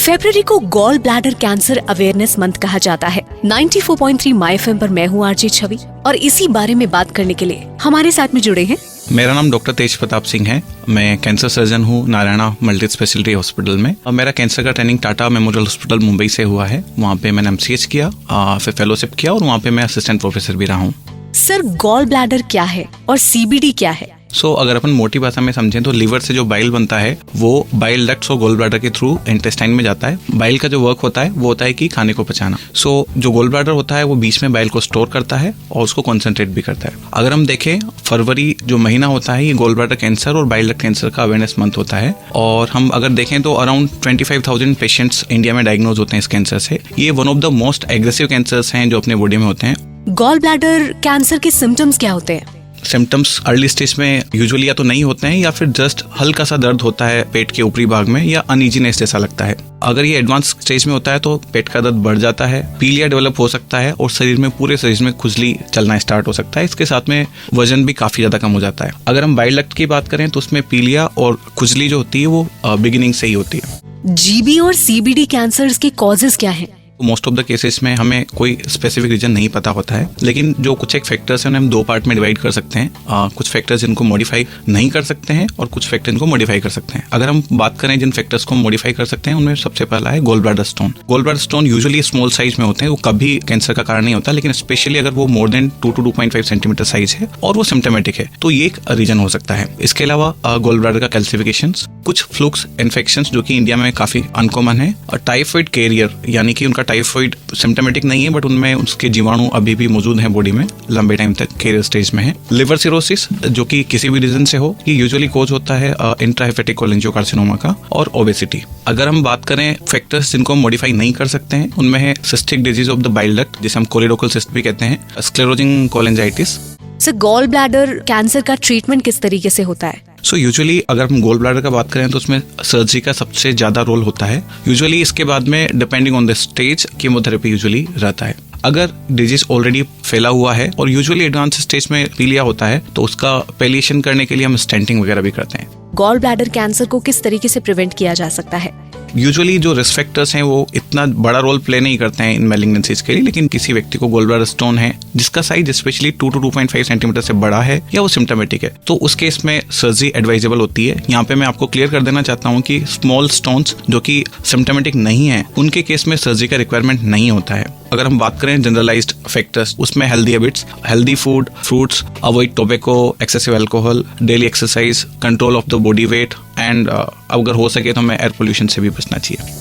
फरवरी को gallbladder cancer awareness month कहा जाता है। 94.3 माय एफएम पर मैं हूँ आरजे छवि और इसी बारे में बात करने के लिए हमारे साथ में जुड़े हैं। मेरा नाम डॉक्टर तेज प्रताप सिंह है। मैं कैंसर सर्जन हूँ नारायणा मल्टी स्पेशलिटी हॉस्पिटल में। और मेरा कैंसर का training Tata memorial hospital Mumbai से हुआ है। वहाँ पे मैंने MCH किया, फिर फेलोशिप किया और वहाँ पे मैं असिस्टेंट प्रोफेसर भी रहा हूँ। सर, गॉल ब्लैडर क्या है और CBD क्या है? अगर अपन मोटी भाषा में समझें तो लीवर से जो बाइल बनता है वो बाइल डक्ट्स और गोल ब्लैडर के थ्रू इंटेस्टाइन में जाता है। बाइल का जो वर्क होता है वो होता है कि खाने को पचाना। जो गोल ब्लैडर होता है वो बीच में बाइल को स्टोर करता है और उसको कॉन्सेंट्रेट भी करता है। अगर हम देखें, फरवरी जो महीना होता है ये गोल ब्लैडर कैंसर और बाइल डक्ट कैंसर का अवेयरनेस मंथ होता है। और हम अगर देखें तो अराउंड 25,000 पेशेंट्स इंडिया में डायग्नोज होते हैं इस कैंसर से। ये one of the most aggressive cancers हैं जो अपने बॉडी में होते हैं। गॉल ब्लैडर कैंसर के सिम्टम्स क्या होते हैं? सिम्टम्स अर्ली स्टेज में यूजुअली या तो नहीं होते हैं या फिर जस्ट हल्का सा दर्द होता है पेट के ऊपरी भाग में या अनइजीनेस जैसा लगता है। अगर ये एडवांस स्टेज में होता है तो पेट का दर्द बढ़ जाता है, पीलिया डेवलप हो सकता है और पूरे शरीर में खुजली चलना स्टार्ट हो सकता है। इसके साथ में वजन भी काफी ज्यादा कम हो जाता है। अगर हम बाइल डक्ट की बात करें तो उसमें पीलिया और खुजली जो होती है वो बिगिनिंग से ही होती है। GB और CBD कैंसर के कॉजेज क्या हैं? मोस्ट ऑफ द केसेस में हमें कोई स्पेसिफिक रीजन नहीं पता होता है, लेकिन जो कुछ एक फैक्टर्स हैं हम दो पार्ट में डिवाइड कर सकते हैं। कुछ फैक्टर्स जिनको मॉडिफाई नहीं कर सकते हैं और कुछ फैक्टर जिनको मॉडिफाई कर सकते हैं। अगर हम बात करें जिन फैक्टर्स को मॉडिफाई कर सकते हैं उनमें सबसे पहला है gall bladder stone. Gall bladder stone usually small size में होते हैं, वो कभी कैंसर का कारण नहीं होता, लेकिन स्पेशली अगर वो more than 2 to 2.5 centimetre size है और वो सिम्टोमेटिक है तो ये एक रीजन हो सकता है। इसके अलावा गोल ब्लैडर का कैल्सिफिकेशन, कुछ फ्लूक्स इन्फेक्शन जो कि इंडिया में काफी अनकॉमन है, और टाइफाइड कैरियर यानी कि उनका टाइफाइड सिम्टोमेटिक नहीं है बट उनमें उसके जीवाणु अभी भी मौजूद हैं बॉडी में, लंबे टाइम तक कैरियर स्टेज में है। लिवर सिरोसिस जो कि किसी भी रीजन से हो, ये यूजुअली कोज होता है इंट्राहेपेटिक कोलेंजियोकार्सिनोमा का, और ओबेसिटी। अगर हम बात करें फैक्टर्स जिनको हम मॉडिफाई नहीं कर सकते हैं उनमें है cystic disease of the bile duct जिसे हम कोलिडोकल सिस्ट भी कहते हैं, sclerosing cholangitis. Sir, gallbladder cancer का ट्रीटमेंट किस तरीके से होता है? यूजुअली अगर हम गोल ब्लैडर का बात करें तो उसमें सर्जरी का सबसे ज्यादा रोल होता है। यूजुअली इसके बाद में depending on the stage chemotherapy usually रहता है। अगर डिजीज ऑलरेडी फैला हुआ है और यूजुअली एडवांस स्टेज में पीलिया होता है तो उसका पैलिएशन करने के लिए हम स्टेंटिंग वगैरह भी करते हैं। गॉल ब्लैडर कैंसर को किस तरीके से प्रिवेंट किया जा सकता है? यूजुअली जो रिस्क फैक्टर्स हैं वो इतना बड़ा रोल प्ले नहीं करते हैं इन मैलिग्नेंसीज के लिए, लेकिन किसी व्यक्ति को गोल ब्लैडर स्टोन है जिसका साइज स्पेशली 2 to 2.5 सेंटीमीटर से बड़ा है या वो सिम्टोमेटिक है तो उस केस में सर्जरी एडवाइजेबल होती है। यहाँ पे मैं आपको क्लियर कर देना चाहता हूँ कि स्मॉल स्टोन्स जो कि सिम्टोमेटिक नहीं है उनके केस में सर्जरी का रिक्वायरमेंट नहीं होता है। अगर हम बात करें जनरलाइज्ड फैक्टर्स, उसमें healthy habits, healthy food, fruits, avoid tobacco, excessive alcohol, daily exercise, control of the body weight and अगर हो सके तो हमें एयर पोल्यूशन से भी बचना चाहिए।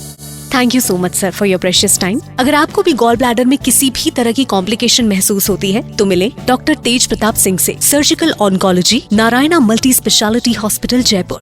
Thank you so much sir for your precious time. अगर आपको भी गॉल ब्लैडर में किसी भी तरह की कॉम्प्लिकेशन महसूस होती है तो मिले डॉक्टर तेज प्रताप सिंह से, surgical oncology, Narayana multi speciality hospital, Jaipur.